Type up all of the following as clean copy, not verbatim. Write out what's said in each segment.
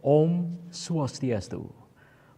Om Swastiastu.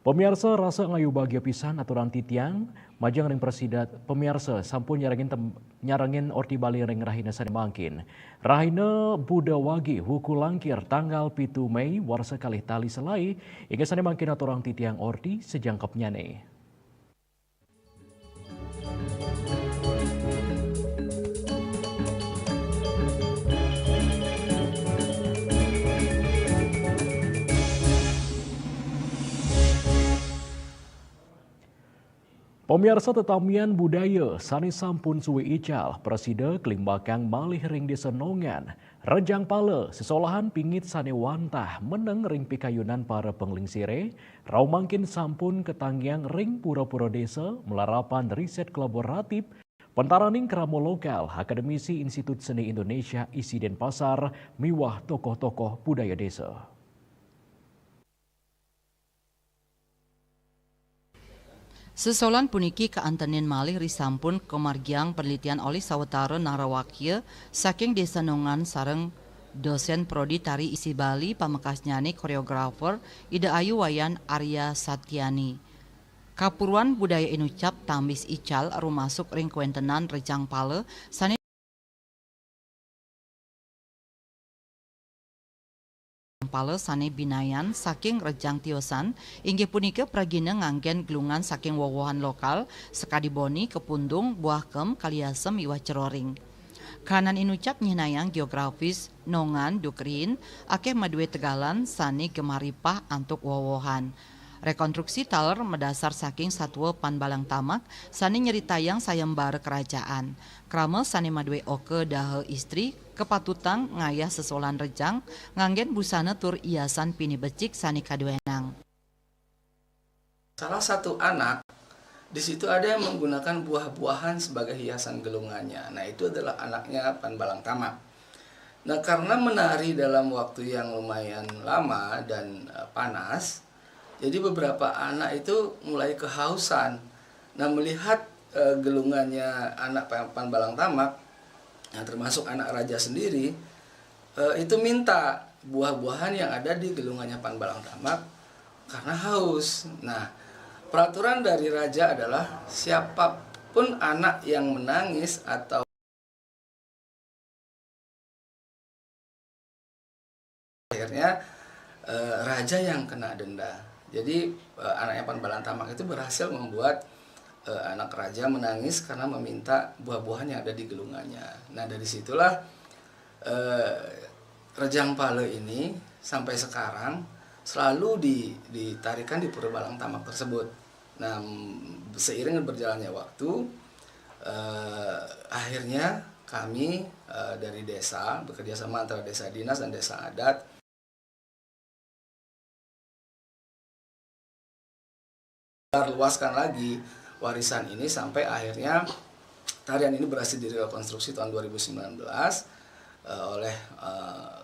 Pemirsa rasa ngayu bahagia pisan aturan titiang majang ring presidat pemirsa sampun nyarangin orti bali ring rahina sane mangkin. Rahina Buddha Wagi huku langkir tanggal 7 Mei warsa kalih tali selai hingga sane mangkin aturan titiang orti sejangkap nyane. Pemirsa tetamian budaya sani sampun suwe ical presida kelimbakang malih ring desa Nongan Rejang Pale sesolahan pingit sane wantah meneng ring pikayunan para penglingsire rau mangkin sampun ketanggiang ring pura-pura desa melarapan riset kolaboratif pentaraning keramo lokal akademisi Institut Seni Indonesia isi Denpasar miwah tokoh-tokoh budaya desa. Sesolan puniki keantenin malih risampun kemargiang penelitian oleh sawetara narawakya saking desa Nongan sareng dosen prodi tari isi Bali pamekas nyanyi koreografer Ida Ayu Wayan Arya Satyani. Kapuruan budaya inucap tambis ical rumasuk ring kuentenan Rejang Pale sane Pale sane binayan saking Rejang Tiosan inggih punika pragina nganggen gelungan saking wowohan lokal sekadiboni kepundung buah kem kaliasem iwah ceroring. Kanan inucap nyinayang geografis Nongan Dukrin akeh madue tegalan sane gemaripah antuk wowohan. Rekonstruksi taler medasar saking satwa Panbalang Tamak sane nyeritayang sayembara kerajaan. Krama sane madue oke dahe istri kepatutang ngayah sesolan Rejang nganggen busana tur hiasan pini becik sani kaduenang. Salah satu anak di situ ada yang menggunakan buah-buahan sebagai hiasan gelungannya. Nah, itu adalah anaknya Panbalang Tamak. Nah, karena menari dalam waktu yang lumayan lama dan panas, jadi beberapa anak itu mulai kehausan. Nah, melihat gelungannya anak Panbalang Tamak, nah, termasuk anak raja sendiri, itu minta buah-buahan yang ada di gelungannya Panbalang Tamak karena haus. Nah, peraturan dari raja adalah siapapun anak yang menangis atau akhirnya raja yang kena denda. Jadi anaknya Panbalang Tamak itu berhasil membuat anak raja menangis karena meminta buah-buahan yang ada di gelungannya. Nah, dari situlah Rejang Pale ini sampai sekarang selalu ditarikan di Pura Balang Tamak tersebut. Nah, seiring berjalannya waktu, akhirnya kami dari desa bekerja sama antara desa dinas dan desa adat luaskan lagi warisan ini sampai akhirnya tarian ini berhasil direkonstruksi tahun 2019 oleh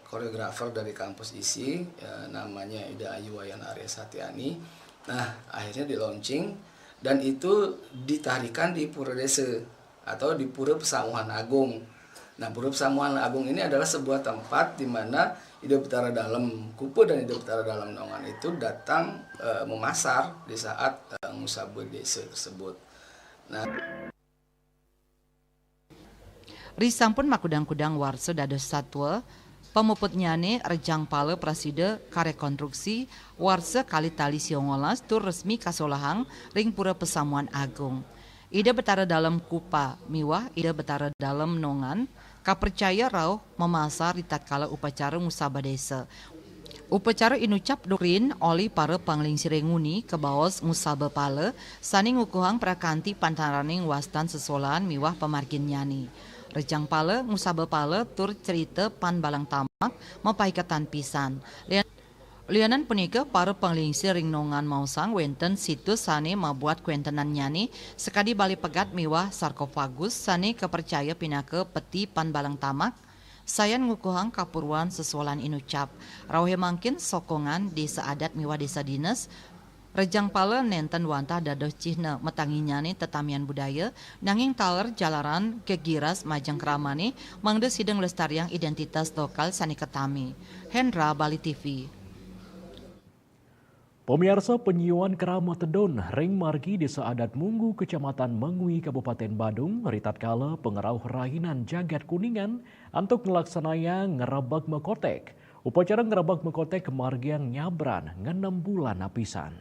koreografer dari kampus ISI namanya Ida Ayu Wayan Arya Satyani. Nah, akhirnya di launching dan itu ditarikan di Pura Desa atau di Pura Pesamuan Agung. Nah, Pura Pesamuan Agung ini adalah sebuah tempat di mana Ida Betara Dalam Kupu dan Ida Betara Dalam Nongan itu datang memasar di saat Musabe Desa tersebut. Nah, Risampun makudang-kudang warsa dados satwa pemuput nyane Rejang Pale prasida karekonstruksi warsa kali tali siongolas tur resmi kasolahang ring Pura Pesamuan Agung. Ida Betara Dalam Kupa miwah Ida Betara Dalam Nongan kapercaya rauh memasar di tatkala upacara Musaba Desa. Upacara inucap durin oli para panglingsir nguni ke baos Musaba Pale saning ngukuhang prakanti pantaraning wastan sesolahan miwah pemargin nyani. Rejang Pale, Musaba Pale tur cerita Panbalang Tamak mepaikatan pisan. Lianan punika para penglingsi ringnongan mausang wenten situs sane mabuat kuentenan nyani sekadi bali pegat miwah sarkofagus sane kepercaya pinake peti panbalang tamak sayan ngukuhang kapurwan sesualan inucap rauhe mangkin sokongan desa adat miwah desa dinas rejang pala nenten wantah dadoh cihna metangi nyani tetamian budaya nanging taler jalaran kegiras majang keramane mangde sideng lestariang identitas lokal sani ketami. Hendra, Bali TV. Pemirsa, penyuan keramat tedon ring margi desa adat Munggu Kecamatan Mengui Kabupaten Badung ritat kala pengerau rahinan jagat kuningan untuk melaksanaya ngerebak mekotek. Upacara ngerebak mekotek kemargian nyabran 6 bulan apisan.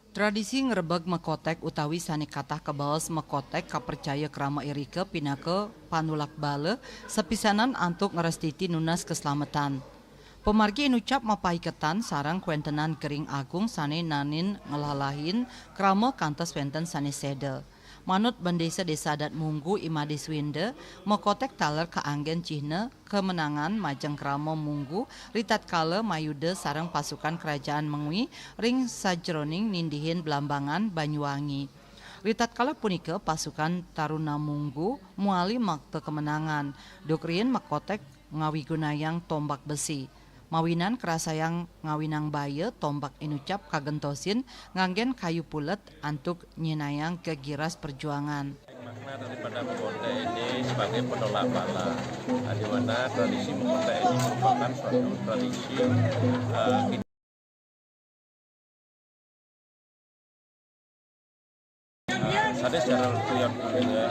Tradisi ngerebeg mekotek utawi sani katah kebaos mekotek kapercaya kerama irike pinake panulak bale sepisanan antuk ngerestiti nunas keselamatan. Pemargi inucap mapaiketan sarang kuentenan kering agung sane nanin ngelalahin krama kantos wenten sane sede. Manut bendesa desa adat Munggu Imadi Swinde, mekotek taler keanggen cihne kemenangan majeng krama Munggu ritat kala mayude sarang pasukan kerajaan Mengui ring sajroning nindihin Belambangan Banyuwangi. Ritat kala punika pasukan Taruna Munggu muali makte kemenangan. Dokrin mekotek ngawi gunayang tombak besi. Mawinan kerasayang ngawinang baye tombak inucap kagentosin nganggen kayu pulet antuk nyinayang kegiras perjuangan. Makna daripada mekotek ini sebagai penolak bala, di mana tradisi mekotek ini merupakan suatu tradisi Sade secara lukian kuliah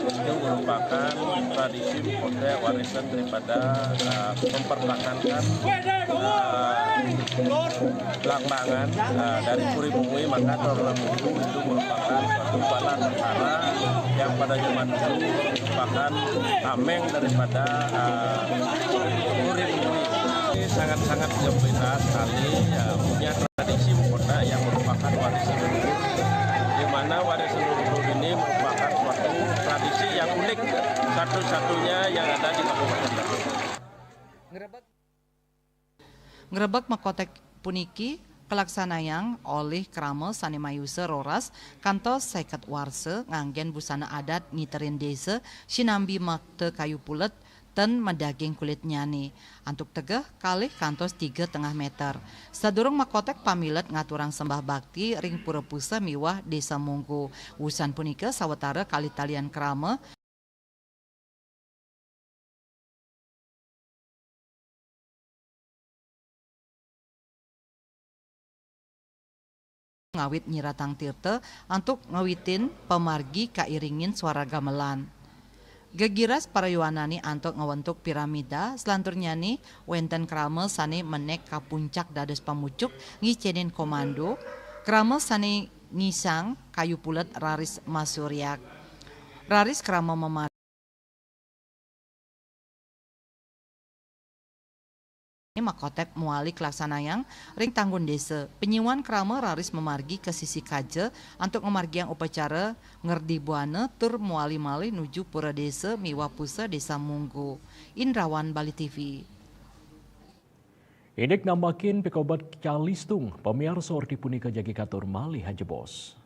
itu merupakan tradisi mekotek warisan daripada mempertahankan Belambangan dari Puri Mungui, maka Taruna Munggu itu merupakan suatu bala tentara yang pada zaman dulu merupakan tameng daripada Puri Mungui. Ini sangat-sangat gembira sekali punya tradisi mekotek yang merupakan warisan leluhur, di mana warisan leluhur ini merupakan suatu tradisi yang unik, satu-satunya yang ada di Kabupaten Badung. Ngerebek mekotek puniki kelaksanayang oleh krama sane mayuse roras kantos seket warse nganggen busana adat ngiterin desa sinambi makte kayu pulet ten medaging kulit nyani antuk tegeh kalih kantos 3,5 meter. Sadurung makotek pamilet ngaturang sembah bakti ring pura pusa miwah desa Munggu. Wusan punika sawetara kali talian krama ngawit nyiratang tirte antuk ngawitin pemargi kairingin suara gamelan. Gegiras para yuanani antuk ngawentuk piramida selanturnya nih wenten krama sane menek ka puncak dados pamucuk ngicenin komando krama sane ngisang kayu pulet raris masuryak. Raris krama memar makotek muali kelaksanayang ring tanggun desa penyiwan krama raris memargi ke sisi kaje untuk memargiang upacara ngerdi buana tur muali mali nuju pura desa miwa pusa desa Munggu. Indrawan, Bali TV. Indek nambakin pekobat calistung pemirsa orti punika jagi katur malih hajebos.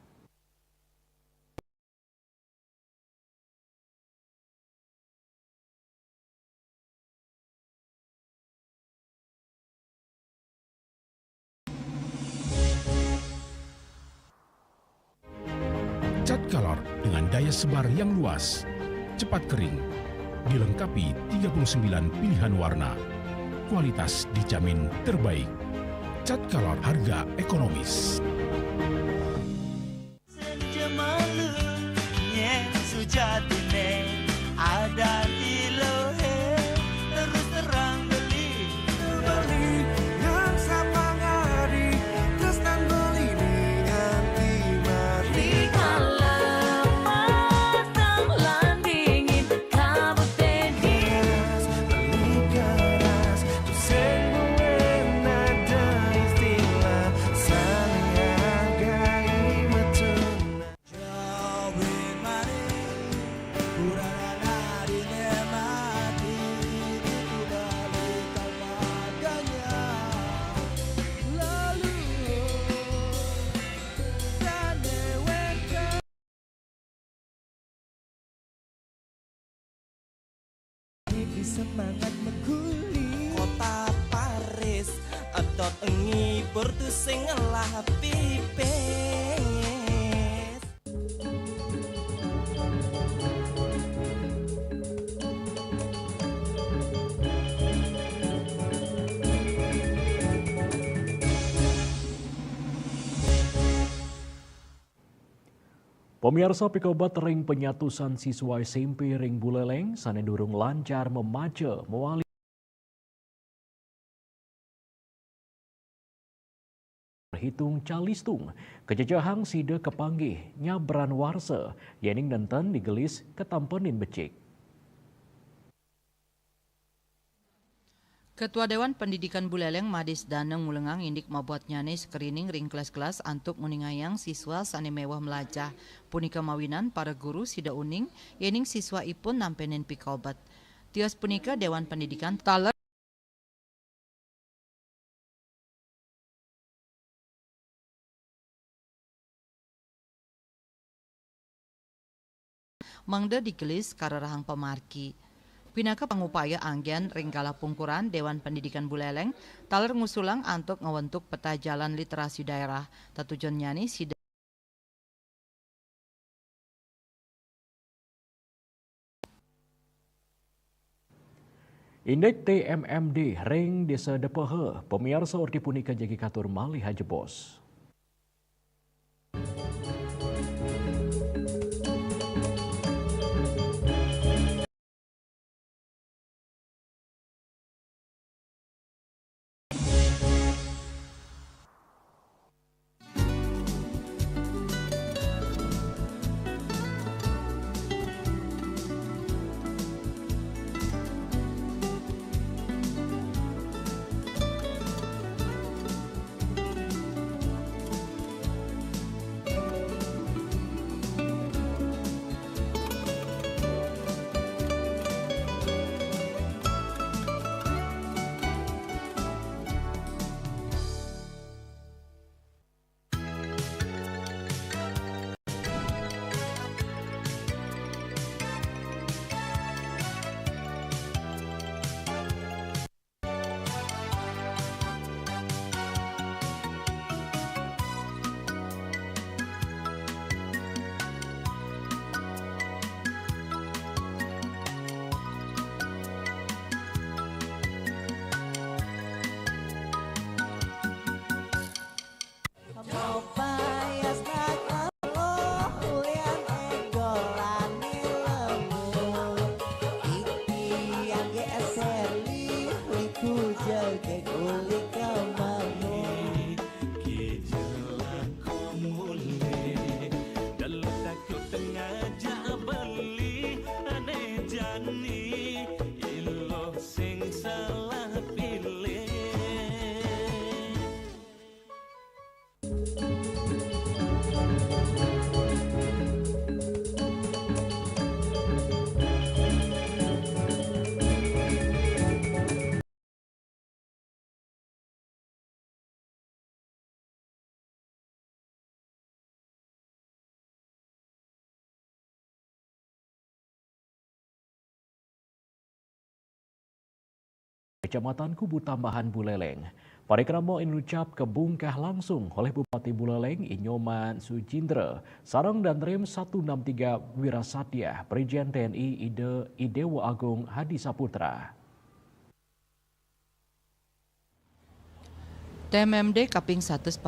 Cat Color dengan daya sebar yang luas, cepat kering, dilengkapi 39 pilihan warna. Kualitas dijamin terbaik. Cat Color harga ekonomis. Senja malam, sujatine ada di lohe terus terang beli yang sama ngari terus dan beli nganti mati kalau matang landingin kamu tenis beli keras tu semua nada istilah saya jadi semangat meguli. Kota Paris adot ngibur tuh sing ngelah pipes. Pemirsa pikobat ring penyatusan siswa SMP Ring Buleleng sane durung lancar memaca mewali hitung calistung kejejahang side kepanggih nyabran warse yening nenten digelis ketampenin becik. Ketua Dewan Pendidikan Buleleng Madis Daneng Mulengang indik mabuat nyane screening ring kelas-kelas antuk nguningayang siswa sane mewah melacah punika mawinan para guru sida uning yening siswa ipun nampenin pikobat. Tios punika Dewan Pendidikan taler mangda digelis kararahang pemarki. Pinaka pangupaya anggen ringgala pungkuran Dewan Pendidikan Buleleng taler ngusulang antuk ngawentuk peta jalan literasi daerah tatujon nyani sida Indek TMMD ring desa Depehe pemirsa ordi punika jagi katur malih hajebos. Kecamatan Kubu Tambahan Buleleng. Parikramo inucap kebungkah langsung oleh Bupati Buleleng Inyoman Sujindra, Sarang dan Rem 163 Wirasatya, Brigjen TNI Idewa Agung Hadi Saputra. TMMD kaping 140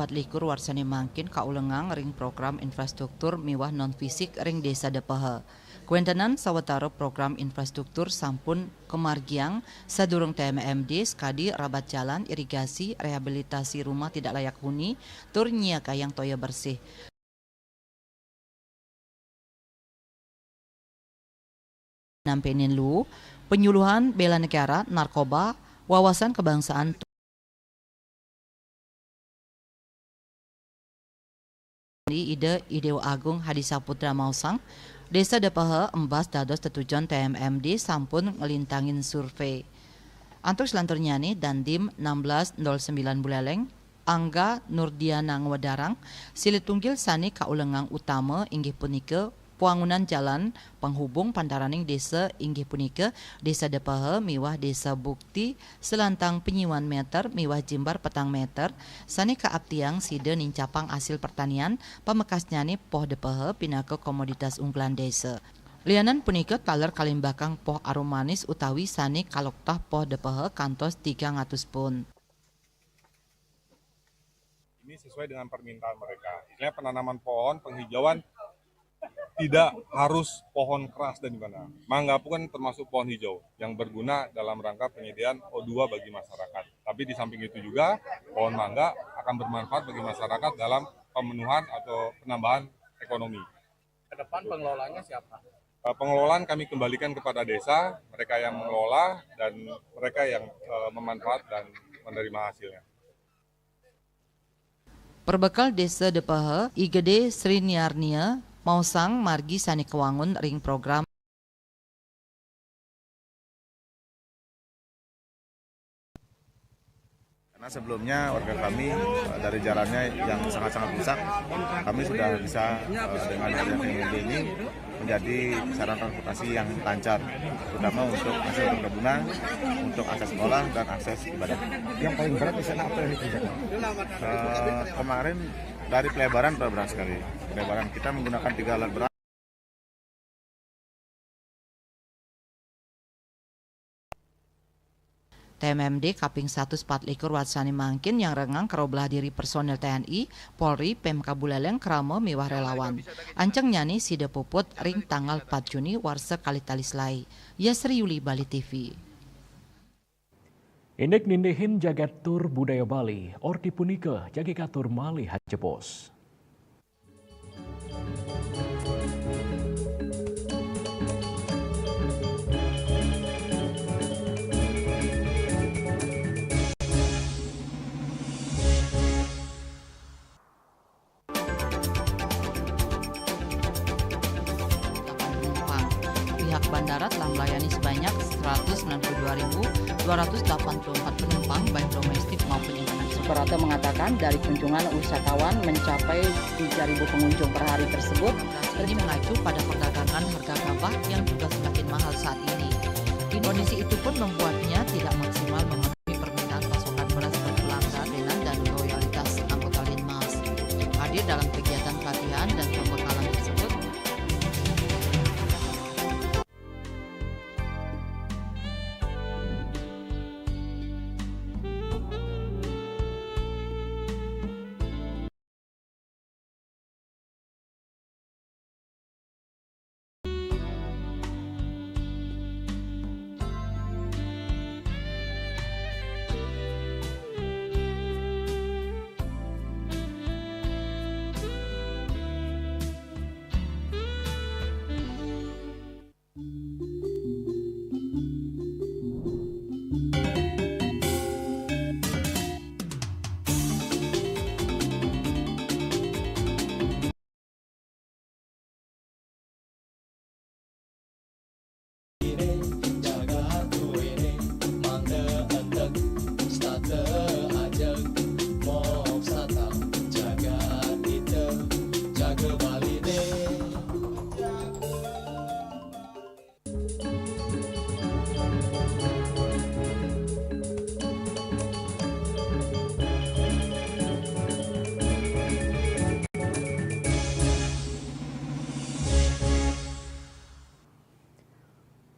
warsane mangkin kaulengang ring program infrastruktur miwah non fisik ring desa Depehe. Kuentenan sawetara program infrastruktur sampun kemargiang sadurung TMMD skadi rabat jalan, irigasi, rehabilitasi rumah tidak layak huni, tur nyiaka yang toya bersih. Nampenin lu, penyuluhan bela negara, narkoba, wawasan kebangsaan Idewa Agung Hadi Saputra Mausang, Desa Depehe embas dados tetujon TMMD sampun ngelintangin survei. Antuk selanturnya nih Dandim 1609 Buleleng, Angga Nurdiana Ngwadarang, silit tunggil sani kaulengang utama inggih punika puangunan jalan penghubung pantaraning desa inggih punika Desa Depahe miwah Desa Bukti selantang penyiwan meter miwah jembar petang meter sane kaaptiang side nincapang hasil pertanian pamekasnyane poh Depahe pinaka komoditas unggulan desa. Lianan punika taler kalimbakang poh arum manis utawi sane kaloktah poh Depahe kantos 300 pun. Ini sesuai dengan permintaan mereka. Istilahnya penanaman pohon, penghijauan tidak harus pohon keras dan gimana. Mangga pun kan termasuk pohon hijau yang berguna dalam rangka penyediaan O2 bagi masyarakat. Tapi di samping itu juga pohon mangga akan bermanfaat bagi masyarakat dalam pemenuhan atau penambahan ekonomi. Ke depan pengelolanya siapa? Pengelolaan kami kembalikan kepada desa, mereka yang mengelola dan mereka yang memanfaat dan menerima hasilnya. Perbekal Desa Depahe, IGD Sri Niarnia, Mausang margi sani kewangun ring program. Karena sebelumnya warga kami dari jalannya yang sangat-sangat rusak, kami sudah bisa dengan adanya teknologi ini menjadi sarana transportasi yang lancar, terutama untuk akses perkebunan, untuk akses sekolah dan akses ibadah. Yang paling berat di sana apa yang dikerjakan? Kemarin dari pelebaran berat sekali. Pelebaran kita menggunakan 3 alat berat. TMMD Kaping 1 likur watsani mangkin yang rengang kerobelah diri personel TNI, Polri, Pemka Buleleng, Krama, miwah relawan. Anceng nyani sida puput ring tanggal 4 Juni warsa Kalitalislai. Yasri Yuli, Bali TV. Indek nindehin jagat tur budaya Bali, ordi punika jagi katur malih hacepos. Pihak bandara telah melayani sebanyak 192.284 penumpang baik domestik maupun internasional. Suprapto mengatakan dari kunjungan wisatawan mencapai 3.000 pengunjung per hari tersebut. Ini mengacu pada perdagangan harga gabah yang juga semakin mahal saat ini. Kondisi itu pun membuatnya tidak maksimal memenuhi permintaan pasokan beras per pelanggan dan loyalitas anggota Linmas. Hadir dalam kegiatan pelatihan dan pembekalan tersebut,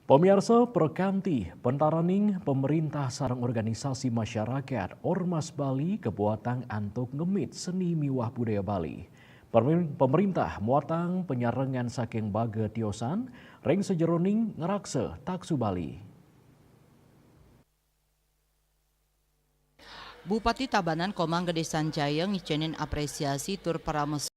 Pemirsa perkanti pentaraning pemerintah sarang organisasi masyarakat Ormas Bali kebuatan antuk ngemit seni miwah budaya Bali. Pemerintah muatang penyarengan saking baga tiosan ring sejeroning ngerakse taksu Bali. Bupati Tabanan Komang Gede Sanjaya ngicenin apresiasi tur parames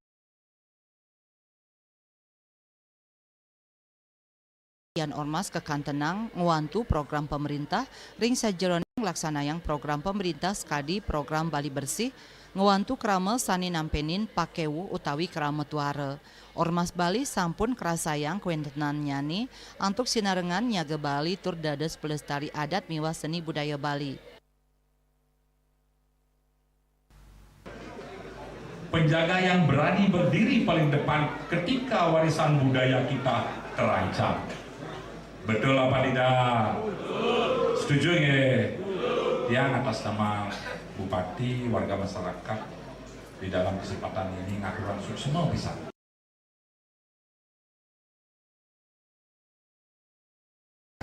Ormas kekantenang nguantu program pemerintah ring sajeroning laksanayang program pemerintah skadi program Bali Bersih nguantu krama sani nampenin pakewu utawi krama tuare. Ormas Bali sampun kerasayang kuentenan nyani antuk sinarengan nyaga Bali tur dados pelestari adat miwah seni budaya Bali. penjaga yang berani berdiri paling depan ketika warisan budaya kita terancam. Betul apa tidak? Setuju nggak? Yang atas nama Bupati, warga masyarakat di dalam kesempatan ini ngaturan semua bisa.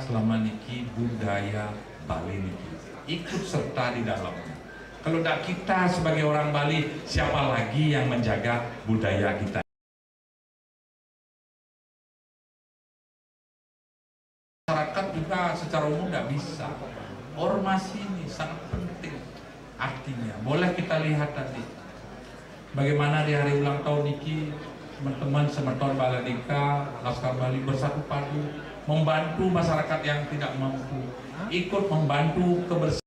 Selama niki budaya Bali niki ikut serta di dalamnya. Kalau tidak kita sebagai orang Bali, siapa lagi yang menjaga budaya kita? Masyarakat juga secara umum tidak bisa. Ormas ini sangat penting. Artinya, boleh kita lihat tadi bagaimana di hari ulang tahun niki teman-teman Semeton Baladika, Laskar Bali bersatu padu membantu masyarakat yang tidak mampu, ikut membantu kebersihan.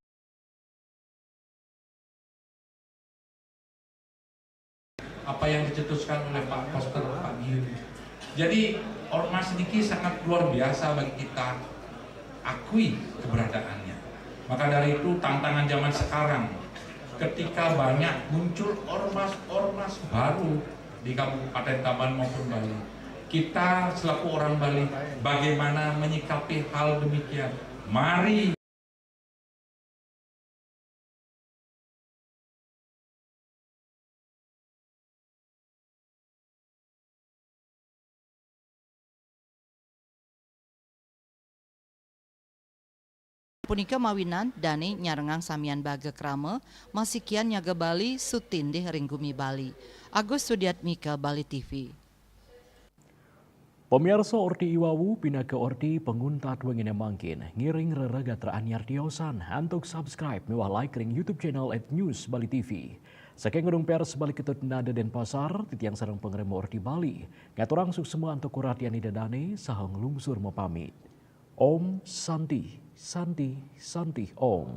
Apa yang dicetuskan oleh Pak Koster, Pak Giri. Jadi ormas niki sangat luar biasa bagi kita akui keberadaannya. Maka dari itu tantangan zaman sekarang ketika banyak muncul ormas-ormas baru di Kabupaten Taban maupun Bali. Kita selaku orang Bali bagaimana menyikapi hal demikian? Mari Punika mawinan Dani nyarengang samian bage krame masih kian nyaga Bali sutindih ringgumi Bali. Agus Sudiatmika, Bali TV. Pemirsa Ordi Iwawu pindah ke Ordi penguntat wengine mangkin ngiring reraga teranyar tiosan untuk subscribe mewah like ring YouTube channel @news Bali TV. Saking gedung pers Bali Ketut Nada Denpasar titiang sareng pengremo Ordi Bali ngaturang semua untuk kuratian idadane sahang lungsur mapamit. Om Santi, Santi, Santi Om.